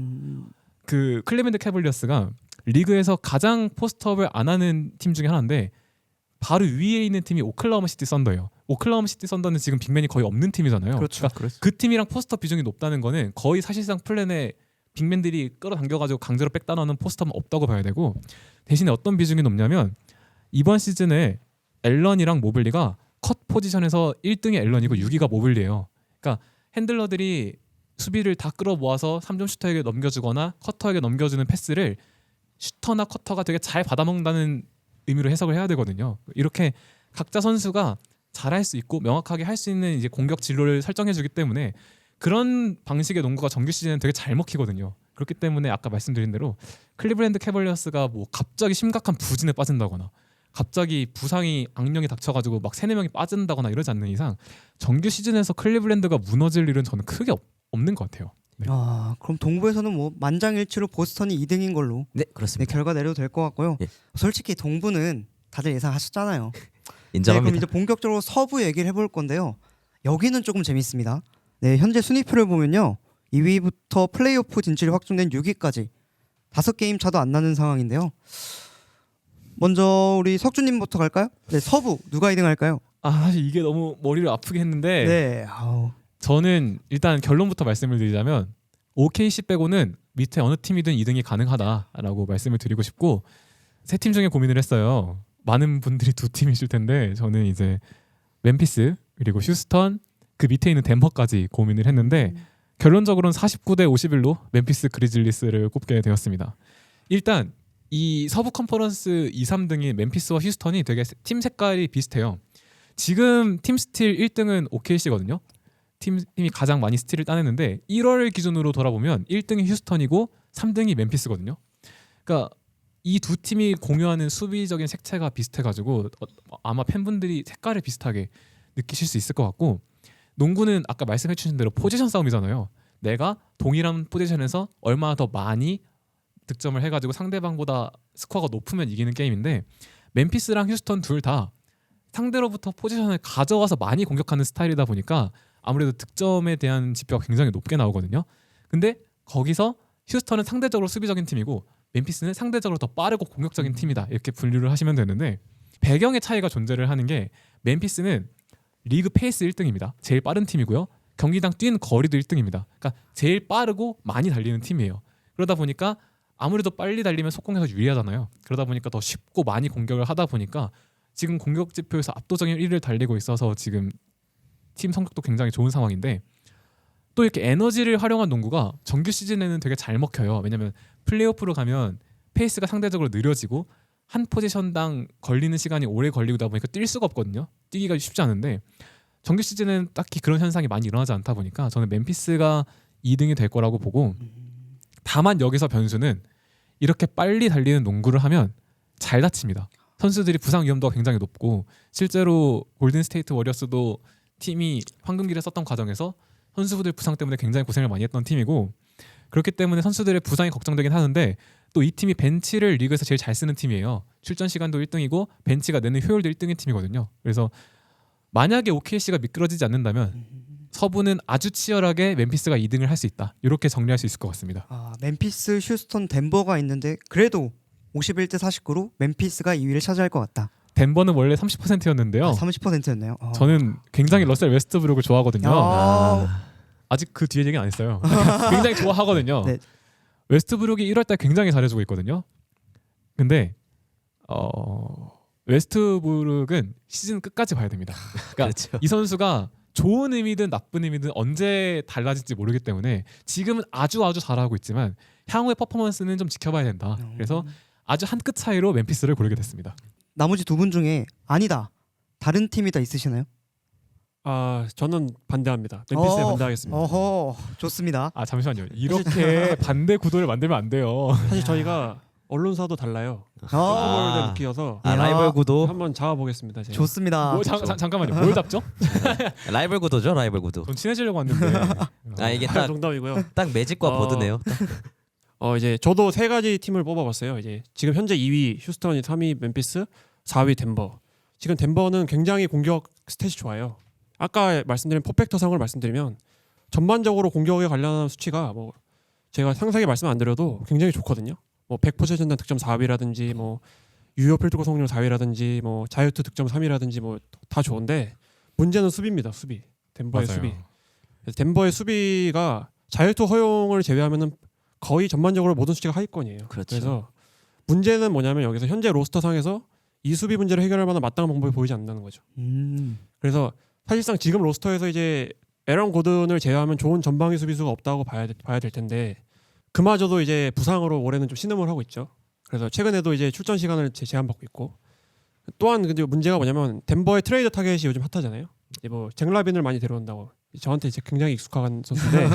그 클리블랜드 캐벌리어스가 리그에서 가장 포스트업을 안 하는 팀 중에 하나인데 바로 위에 있는 팀이 오클라호마 시티 썬더예요. 오클라호마 시티 썬더는 지금 빅맨이 거의 없는 팀이잖아요. 그렇죠. 그러니까 그 팀이랑 포스트업 비중이 높다는 거는 거의 사실상 플랜에 빅맨들이 끌어당겨가지고 강제로 빽다 넣는 포스트업은 없다고 봐야 되고 대신에 어떤 비중이 높냐면 이번 시즌에 앨런이랑 모블리가 컷 포지션에서 1등이 앨런이고 6위가 모블리예요. 그러니까 핸들러들이 수비를 다 끌어모아서 3점 슈터에게 넘겨주거나 커터에게 넘겨주는 패스를 슈터나 커터가 되게 잘 받아먹는다는 의미로 해석을 해야 되거든요. 이렇게 각자 선수가 잘할 수 있고 명확하게 할 수 있는 이제 공격 진로를 설정해주기 때문에 그런 방식의 농구가 정규 시즌에는 되게 잘 먹히거든요. 그렇기 때문에 아까 말씀드린 대로 클리블랜드 캐벌리어스가 뭐 갑자기 심각한 부진에 빠진다거나 갑자기 부상이 악령이 닥쳐가지고 막 3-4명이 빠진다거나 이러지 않는 이상 정규 시즌에서 클리블랜드가 무너질 일은 저는 크게 없는 것 같아요. 네. 그럼 동부에서는 뭐 만장일치로 보스턴이 2등인 걸로 네 네, 그렇습니다. 결과 내려도 될 것 같고요. 예. 솔직히 동부는 다들 예상하셨잖아요. 네, 인정합니다. 그럼 이제 본격적으로 서부 얘기를 해볼 건데요. 여기는 조금 재밌습니다. 네, 현재 순위표를 보면요. 2위부터 플레이오프 진출이 확정된 6위까지 5게임 차도 안 나는 상황인데요. 먼저 우리 석준님부터 갈까요? 네, 서부 누가 2등 할까요? 사실 이게 너무 머리를 아프게 했는데 네, 저는 일단 결론부터 말씀을 드리자면 OKC 빼고는 밑에 어느 팀이든 2등이 가능하다라고 말씀을 드리고 싶고 세 팀 중에 고민을 했어요. 많은 분들이 두 팀이실 텐데 저는 이제 멤피스 그리고 휴스턴 그 밑에 있는 덴버까지 고민을 했는데 결론적으로는 49대 51로 멤피스 그리즐리스를 꼽게 되었습니다. 일단 이 서부 컨퍼런스 2, 3등인 멤피스와 휴스턴이 되게 팀 색깔이 비슷해요. 지금 팀 스틸 1등은 OKC거든요. 팀이 가장 많이 스틸을 따냈는데 1월 기준으로 돌아보면 1등이 휴스턴이고 3등이 멤피스거든요. 그러니까 이 두 팀이 공유하는 수비적인 색채가 비슷해가지고 아마 팬분들이 색깔을 비슷하게 느끼실 수 있을 것 같고 농구는 아까 말씀해주신 대로 포지션 싸움이잖아요. 내가 동일한 포지션에서 얼마나 더 많이 득점을 해가지고 상대방보다 스코어가 높으면 이기는 게임인데 멤피스랑 휴스턴 둘 다 상대로부터 포지션을 가져와서 많이 공격하는 스타일이다 보니까 아무래도 득점에 대한 지표가 굉장히 높게 나오거든요. 근데 거기서 휴스턴은 상대적으로 수비적인 팀이고 멤피스는 상대적으로 더 빠르고 공격적인 팀이다 이렇게 분류를 하시면 되는데 배경의 차이가 존재를 하는 게 멤피스는 리그 페이스 1등입니다. 제일 빠른 팀이고요. 경기당 뛴 거리도 1등입니다. 그러니까 제일 빠르고 많이 달리는 팀이에요. 그러다 보니까 아무래도 빨리 달리면 속공에서 유리하잖아요. 그러다 보니까 더 쉽고 많이 공격을 하다 보니까 지금 공격 지표에서 압도적인 1위를 달리고 있어서 지금 팀 성적도 굉장히 좋은 상황인데 또 이렇게 에너지를 활용한 농구가 정규 시즌에는 되게 잘 먹혀요. 왜냐면 플레이오프로 가면 페이스가 상대적으로 느려지고 한 포지션당 걸리는 시간이 오래 걸리다 보니까 뛸 수가 없거든요. 뛰기가 쉽지 않은데 정규 시즌은 딱히 그런 현상이 많이 일어나지 않다 보니까 저는 멤피스가 2등이 될 거라고 보고 다만 여기서 변수는 이렇게 빨리 달리는 농구를 하면 잘 다칩니다. 선수들이 부상 위험도가 굉장히 높고 실제로 골든 스테이트 워리어스도 팀이 황금기를 썼던 과정에서 선수들 부상 때문에 굉장히 고생을 많이 했던 팀이고 그렇기 때문에 선수들의 부상이 걱정되긴 하는데 또 이 팀이 벤치를 리그에서 제일 잘 쓰는 팀이에요. 출전 시간도 1등이고 벤치가 내는 효율도 1등인 팀이거든요. 그래서 만약에 OKC가 미끄러지지 않는다면 서부는 아주 치열하게 멤피스가 2등을 할 수 있다. 이렇게 정리할 수 있을 것 같습니다. 멤피스, 휴스턴, 덴버가 있는데 그래도 51대 49로 멤피스가 2위를 차지할 것 같다. 덴버는 원래 30%였는데요. 30%였네요. 저는 굉장히 러셀 웨스트브룩을 좋아하거든요. 아. 아직 그 뒤에 얘기는 안 했어요. 굉장히 좋아하거든요. 네. 웨스트브룩이 1월달 굉장히 잘해주고 있거든요. 근데 웨스트브룩은 시즌 끝까지 봐야 됩니다. 그러니까 그렇죠. 이 선수가 좋은 의미든 나쁜 의미든 언제 달라질지 모르기 때문에 지금은 아주 잘하고 있지만 향후의 퍼포먼스는 좀 지켜봐야 된다. 그래서 아주 한 끗 차이로 멤피스를 고르게 됐습니다. 나머지 두 분 중에 아니다 다른 팀이다 있으시나요? 저는 반대합니다. 멤피스에 반대하겠습니다. 어허, 좋습니다. 잠시만요. 이렇게 반대 구도를 만들면 안 돼요. 사실 저희가 언론사도 달라요. 아, 서울대 루키여서 라이벌 구도. 한번 잡아보겠습니다. 제가. 좋습니다. 뭐, 잠깐만요. 뭘 잡죠? 라이벌 구도죠, 라이벌 구도. 전 친해지려고 왔는데. 이게 딱 농담이고요. 매직과 버드네요. 이제 저도 세 가지 팀을 뽑아봤어요. 이제 지금 현재 2위 휴스턴, 3위 멤피스, 4위 덴버. 지금 덴버는 굉장히 공격 스탯이 좋아요. 아까 말씀드린 퍼펙터상을 말씀드리면 전반적으로 공격에 관련한 수치가 뭐 제가 상세하게 말씀 안 드려도 굉장히 좋거든요. 뭐 100%단 득점 4위라든지 뭐 유효 필드 고ል 성공 4위라든지 뭐 자유투 득점 3위라든지 뭐 다 좋은데 문제는 수비입니다. 수비. 덴버의 맞아요. 수비. 그래서 덴버의 수비가 자유투 허용을 제외하면은 거의 전반적으로 모든 수치가 하위권이에요. 그렇죠. 그래서 문제는 뭐냐면 여기서 현재 로스터상에서 이 수비 문제를 해결할 만한 마땅한 방법이 보이지 않는다는 거죠. 그래서 사실상 지금 로스터에서 이제 에런 고든을 제외하면 좋은 전방위 수비수가 없다고 봐야 될 텐데 그마저도 이제 부상으로 올해는 좀 신음을 하고 있죠. 그래서 최근에도 이제 출전 시간을 제한받고 있고 또한 근데 문제가 뭐냐면 덴버의 트레이드 타겟이 요즘 핫하잖아요. 이제 뭐 잭라빈을 많이 데려온다고 저한테 이제 굉장히 익숙한 선수인데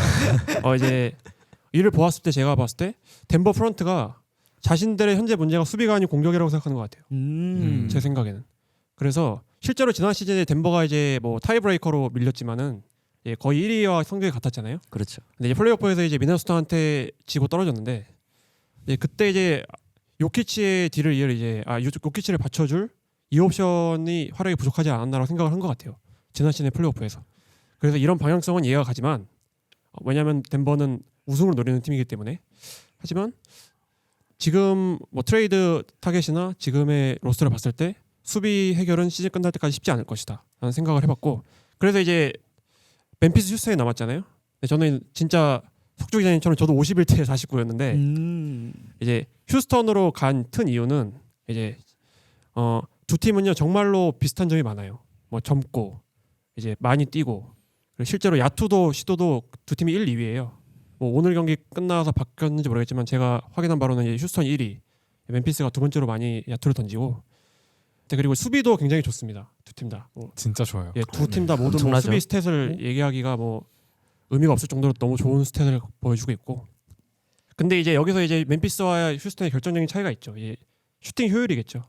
이제 이를 보았을 때 제가 봤을 때 덴버 프런트가 자신들의 현재 문제가 수비가 아닌 공격이라고 생각하는 것 같아요. 제 생각에는. 그래서 실제로 지난 시즌에 덴버가 이제 뭐 타이브레이커로 밀렸지만은 거의 1위와 성적이 같았잖아요. 그렇죠. 근데 이제 플레이오프에서 이제 미네소타한테 지고 떨어졌는데 그때 이제 요키치의 딜을 이을 이제 요키치를 받쳐줄 이 옵션이 활약이 부족하지 않았나라고 생각을 한 것 같아요. 지난 시즌의 플레이오프에서. 그래서 이런 방향성은 이해가 가지만 왜냐하면 덴버는 우승을 노리는 팀이기 때문에 하지만 지금 뭐 트레이드 타겟이나 지금의 로스터를 봤을 때 수비 해결은 시즌 끝날 때까지 쉽지 않을 것이다 라는 생각을 해봤고 그래서 이제 멤피스 휴스턴이 남았잖아요. 저는 진짜 석주 기자님처럼 저도 51대 49였는데 이제 휴스턴으로 간 튼 이유는 이제 두 팀은요 정말로 비슷한 점이 많아요. 뭐 젊고 이제 많이 뛰고 그리고 실제로 야투도 시도도 두 팀이 1, 2위예요. 뭐 오늘 경기 끝나서 바뀌었는지 모르겠지만 제가 확인한 바로는 이제 휴스턴 1위, 멤피스가 두 번째로 많이 야투를 던지고 그리고 수비도 굉장히 좋습니다. 두 팀 다. 진짜 좋아요. 두 팀 다 모두 뭐 수비 스탯을 얘기하기가 뭐 의미가 없을 정도로 너무 좋은 스탯을 보여주고 있고. 근데 이제 여기서 이제 멤피스와 휴스턴의 결정적인 차이가 있죠. 이제 슈팅 효율이겠죠.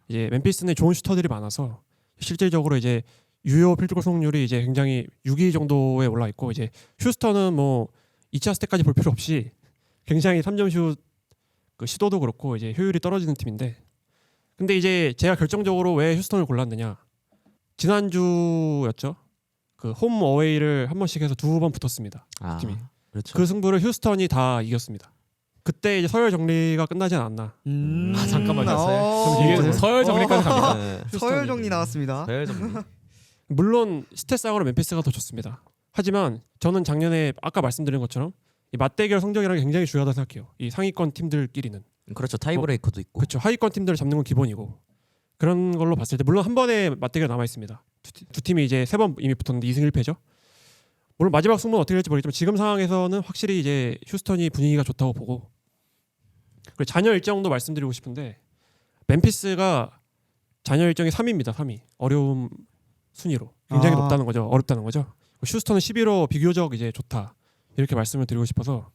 이제 멤피스는 좋은 슈터들이 많아서 실질적으로 이제 유효 필드골 성공률이 이제 굉장히 6위 정도에 올라 있고 이제 휴스턴은 뭐 2차 스탯까지 볼 필요 없이 굉장히 3점 슛 그 시도도 그렇고 이제 효율이 떨어지는 팀인데 근데 이제 제가 결정적으로 왜 휴스턴을 골랐느냐 지난주였죠. 그 홈 어웨이를 한 번씩 해서 두 번 붙었습니다. 팀이. 그렇죠. 그 승부를 휴스턴이 다 이겼습니다. 그때 이제 서열 정리가 끝나지 않았나. 잠깐만요. 이게 서열 정리까지 갑니다. 네. 서열 정리 나왔습니다. 서열 정리. 물론 스탯상으로 멤피스가 더 좋습니다. 하지만 저는 작년에 아까 말씀드린 것처럼 이 맞대결 성적이라는 게 굉장히 중요하다고 생각해요. 이 상위권 팀들끼리는. 그렇죠. 타이브레이커도 있고. 그렇죠. 하위권 팀들을 잡는 건 기본이고 그런 걸로 봤을 때 물론 한 번에 맞대결 남아 있습니다. 두 팀이 이제 3번 이미 붙었는데 2승 1패죠. 물론 마지막 승부는 어떻게 될지 모르겠지만 지금 상황에서는 확실히 이제 휴스턴이 분위기가 좋다고 보고 그리고 잔여 일정도 말씀드리고 싶은데 멤피스가 잔여 일정이 3위입니다. 3위. 어려움 순위로 굉장히 높다는 거죠. 어렵다는 거죠. 휴스턴은 11호 비교적 이제 좋다. 이렇게 말씀을 드리고 싶어서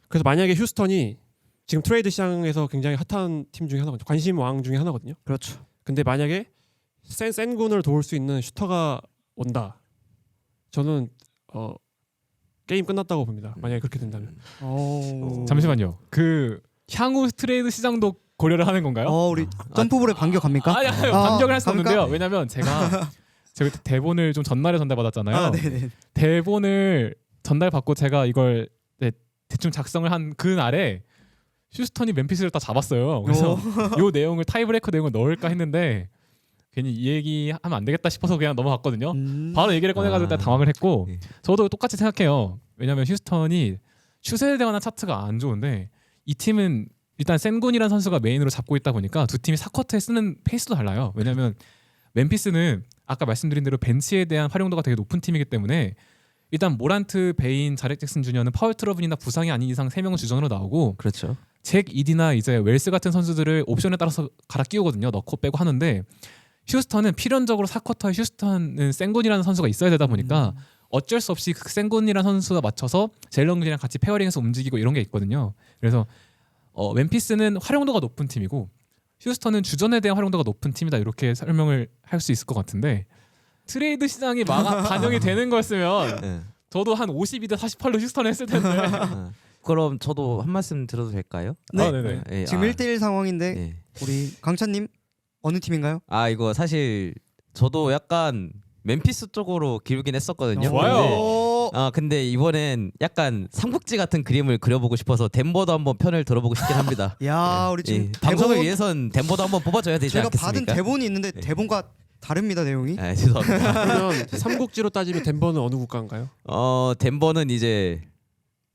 그래서 만약에 휴스턴이 지금 트레이드 시장에서 굉장히 핫한 팀 중에 하나거든요. 관심 왕 중에 하나거든요. 그렇죠. 근데 만약에 센 군을 도울 수 있는 슈터가 온다. 저는 게임 끝났다고 봅니다. 만약에 그렇게 된다면. 잠시만요. 그 향후 트레이드 시장도 고려를 하는 건가요? 우리 점프볼에 반격 갑니까? 아니 반격을 할 수 갑니까? 없는데요. 왜냐면 제가 대본을 좀 전날에 전달받았잖아요. 네네. 대본을 전달받고 제가 이걸 대충 작성을 한 그 날에 휴스턴이 멤피스를 다 잡았어요. 그래서 이 내용을 타이브레이커 내용을 넣을까 했는데 괜히 이 얘기 하면 안 되겠다 싶어서 그냥 넘어갔거든요. 바로 얘기를 꺼내가지고 일단 당황을 했고 저도 똑같이 생각해요. 왜냐면 휴스턴이 슛에 대한 차트가 안 좋은데 이 팀은 일단 센군이라는 선수가 메인으로 잡고 있다 보니까 두 팀이 사쿼터에 쓰는 페이스도 달라요. 왜냐면 멤피스는 아까 말씀드린 대로 벤치에 대한 활용도가 되게 높은 팀이기 때문에 일단 모란트, 베인, 자렉 잭슨 주니어는 파울 트러블이나 부상이 아닌 이상 3명은 주전으로 나오고 그렇죠. 잭 이디나 이제 웰스 같은 선수들을 옵션에 따라서 갈아 끼우거든요. 넣고 빼고 하는데 휴스턴은 필연적으로 사쿼터에 휴스턴은 센군이라는 선수가 있어야 되다 보니까 어쩔 수 없이 그 센군이라는 선수가 맞춰서 젤런 군이랑 같이 페어링해서 움직이고 이런 게 있거든요. 그래서 멤피스는 활용도가 높은 팀이고 휴스턴은 주전에 대한 활용도가 높은 팀이다 이렇게 설명을 할 수 있을 것 같은데 트레이드 시장이 반영이 되는 거였으면 네. 저도 한 52대 48로 휴스턴을 했을 텐데. 그럼 저도 한 말씀 드려도 될까요? 네. 네네. 예, 지금 1대1 상황인데 예. 우리 강찬님 어느 팀인가요? 아 이거 사실 저도 약간 멤피스 쪽으로 기울긴 했었거든요. 좋아요. 근데 이번엔 약간 삼국지 같은 그림을 그려보고 싶어서 덴버도 한번 편을 들어보고 싶긴 합니다. 야 우리 지금 방송을 대본 위해선 덴버도 한번 뽑아줘야 되지 제가 않겠습니까? 받은 대본이 있는데 네. 대본과 다릅니다 내용이. 아, 죄송합니다. 그러면 삼국지로 따지면 덴버는 어느 국가인가요? 덴버는 이제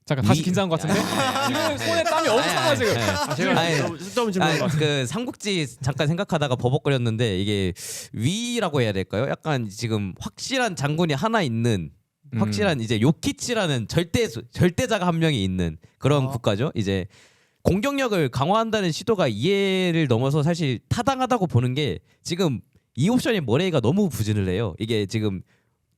잠깐 다시 이- 긴장한 것 같은데 지금 손에 땀이 엄청 나 지금. 제가 아니, 쓸데없는 질문인 것 같아요. 그 삼국지 잠깐 생각하다가 버벅거렸는데 이게 위라고 해야 될까요? 약간 지금 확실한 장군이 하나 있는 확실한 이제 요키치라는 절대자가 한 명이 있는 그런 국가죠. 이제 공격력을 강화한다는 시도가 이해를 넘어서 사실 타당하다고 보는 게 지금 이 옵션이 머레이가 너무 부진을 해요. 이게 지금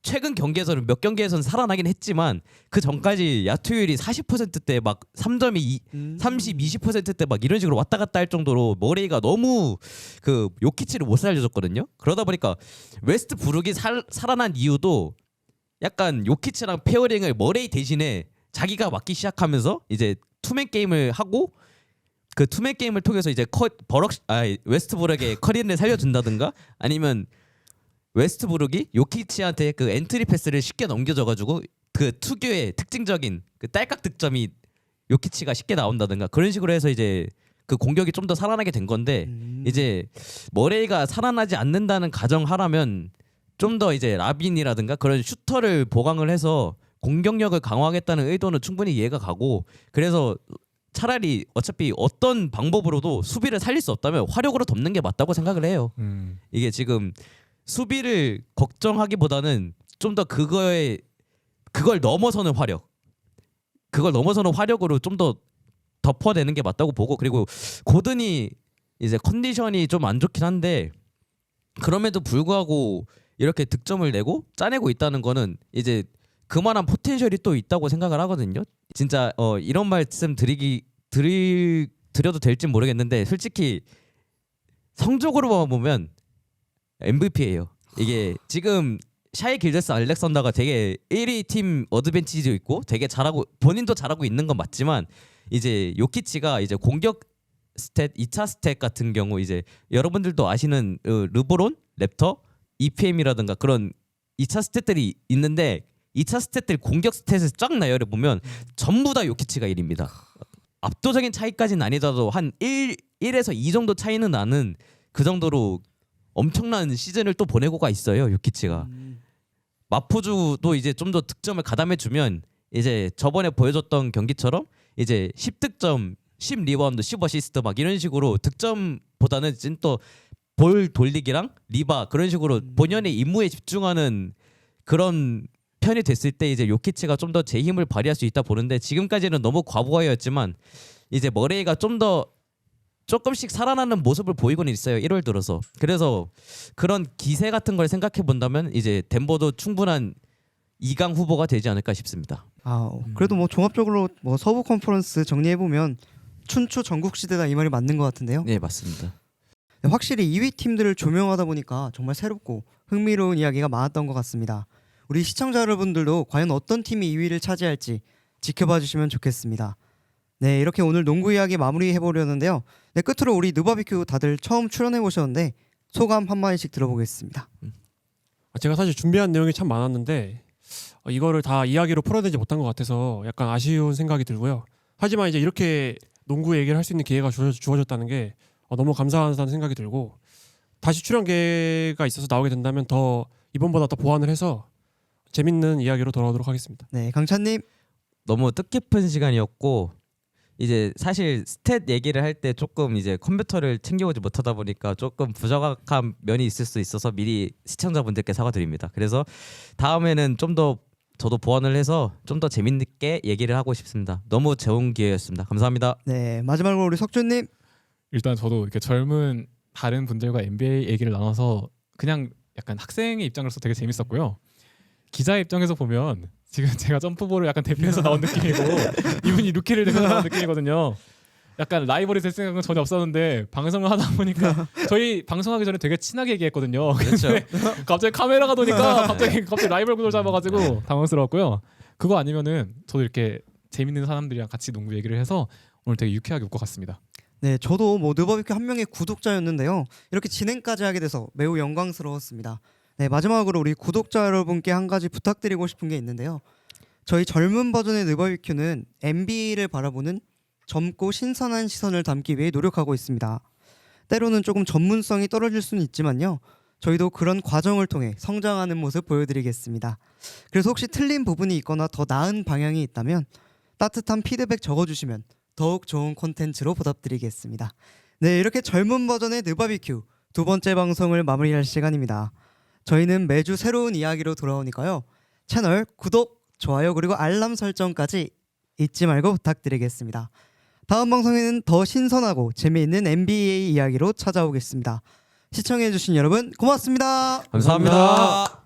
최근 경기에서는 몇 경기에서는 살아나긴 했지만 그 전까지 야투율이 40%대 막 3점이 30, 20%대 막 이런 식으로 왔다 갔다 할 정도로 머레이가 너무 그 요키치를 못 살려줬거든요. 그러다 보니까 웨스트 브룩이 살아난 이유도 약간 요키치랑 페어링을 머레이 대신에 자기가 맡기 시작하면서 이제 투맨 게임을 하고 그 투맨 게임을 통해서 이제 웨스트 브룩의 커리어를 살려준다든가 아니면 웨스트브룩이 요키치한테 그 엔트리 패스를 쉽게 넘겨줘가지고 그 특유의 특징적인 그 딸깍 득점이 요키치가 쉽게 나온다든가 그런 식으로 해서 이제 그 공격이 좀 더 살아나게 된 건데 이제 머레이가 살아나지 않는다는 가정하라면 좀 더 이제 라빈이라든가 그런 슈터를 보강을 해서 공격력을 강화하겠다는 의도는 충분히 이해가 가고 그래서 차라리 어차피 어떤 방법으로도 수비를 살릴 수 없다면 화력으로 덮는 게 맞다고 생각을 해요. 이게 지금 수비를 걱정하기보다는 좀 더 그걸 넘어서는 화력으로 좀 더 덮어내는 게 맞다고 보고 그리고 고든이 이제 컨디션이 좀 안 좋긴 한데 그럼에도 불구하고 이렇게 득점을 내고 짜내고 있다는 거는 이제 그만한 포텐셜이 또 있다고 생각을 하거든요. 진짜 이런 말씀 드려도 될지 모르겠는데 솔직히 성적으로만 보면 MVP예요. 이게 지금 샤이 길데스 알렉산더가 되게 1위 팀 어드밴티지도 있고 되게 잘하고 본인도 잘하고 있는 건 맞지만 이제 요키치가 이제 공격 스탯 2차 스탯 같은 경우 이제 여러분들도 아시는 르브론, 랩터, EPM이라든가 그런 2차 스탯들이 있는데 2차 스탯들 공격 스탯에서 쫙 나열해 보면 전부 다 요키치가 1위입니다. 압도적인 차이까지는 아니더라도 한 1에서 2 정도 차이는 나는 그 정도로 엄청난 시즌을 또 보내고가 있어요. 요키치가. 마포주도 이제 좀 더 득점을 가담해 주면 이제 저번에 보여줬던 경기처럼 이제 10득점, 10리바운드, 10어시스트 막 이런 식으로 득점보다는 지금 또 볼 돌리기랑 리바 그런 식으로 본연의 임무에 집중하는 그런 편이 됐을 때 이제 요키치가 좀 더 제 힘을 발휘할 수 있다 보는데 지금까지는 너무 과부하였지만 이제 머레이가 좀 더 조금씩 살아나는 모습을 보이고는 있어요. 1월 들어서. 그래서 그런 기세 같은 걸 생각해 본다면 이제 덴버도 충분한 2강 후보가 되지 않을까 싶습니다. 그래도 뭐 종합적으로 뭐 서부 컨퍼런스 정리해 보면 춘추 전국 시대다 이 말이 맞는 것 같은데요. 네, 맞습니다. 확실히 2위 팀들을 조명하다 보니까 정말 새롭고 흥미로운 이야기가 많았던 것 같습니다. 우리 시청자 여러분들도 과연 어떤 팀이 2위를 차지할지 지켜봐 주시면 좋겠습니다. 네, 이렇게 오늘 농구 이야기 마무리해 보려는데요. 네, 끝으로 우리 느바비큐 다들 처음 출연해 보셨는데 소감 한마디씩 들어보겠습니다. 제가 사실 준비한 내용이 참 많았는데 이거를 다 이야기로 풀어내지 못한 것 같아서 약간 아쉬운 생각이 들고요. 하지만 이제 이렇게 농구 얘기를 할 수 있는 기회가 주어졌다는 게 너무 감사하다는 생각이 들고 다시 출연 기회가 있어서 나오게 된다면 더 이번보다 더 보완을 해서 재밌는 이야기로 돌아오도록 하겠습니다. 네, 강찬님. 너무 뜻깊은 시간이었고 이제 사실 스탯 얘기를 할 때 조금 이제 컴퓨터를 챙겨오지 못하다 보니까 조금 부정확한 면이 있을 수 있어서 미리 시청자분들께 사과드립니다. 그래서 다음에는 좀 더 저도 보완을 해서 좀 더 재밌게 얘기를 하고 싶습니다. 너무 좋은 기회였습니다. 감사합니다. 네, 마지막으로 우리 석준님. 일단 저도 이렇게 젊은 다른 분들과 NBA 얘기를 나눠서 그냥 약간 학생의 입장으로서 되게 재밌었고요. 기자의 입장에서 보면 지금 제가 점프볼을 약간 대표해서 나온 느낌이고 이분이 루키를 대표해서 나온 느낌이거든요. 약간 라이벌이 될 생각은 전혀 없었는데 방송을 하다 보니까 저희 방송하기 전에 되게 친하게 얘기했거든요. 그렇죠. 근데 갑자기 카메라가 도니까 갑자기 라이벌 구도를 잡아가지고 당황스러웠고요. 그거 아니면은 저도 이렇게 재밌는 사람들이랑 같이 농구 얘기를 해서 오늘 되게 유쾌하게 웃고 갔습니다. 네, 저도 뭐 느바비큐 한 명의 구독자였는데요. 이렇게 진행까지 하게 돼서 매우 영광스러웠습니다. 네, 마지막으로 우리 구독자 여러분께 한 가지 부탁드리고 싶은 게 있는데요. 저희 젊은 버전의 느바비큐는 NBA를 바라보는 젊고 신선한 시선을 담기 위해 노력하고 있습니다. 때로는 조금 전문성이 떨어질 수는 있지만요. 저희도 그런 과정을 통해 성장하는 모습 보여드리겠습니다. 그래서 혹시 틀린 부분이 있거나 더 나은 방향이 있다면 따뜻한 피드백 적어주시면 더욱 좋은 콘텐츠로 보답드리겠습니다. 네, 이렇게 젊은 버전의 느바비큐 두 번째 방송을 마무리할 시간입니다. 저희는 매주 새로운 이야기로 돌아오니까요. 채널 구독, 좋아요 그리고 알람 설정까지 잊지 말고 부탁드리겠습니다. 다음 방송에는 더 신선하고 재미있는 NBA 이야기로 찾아오겠습니다. 시청해주신 여러분 고맙습니다. 감사합니다.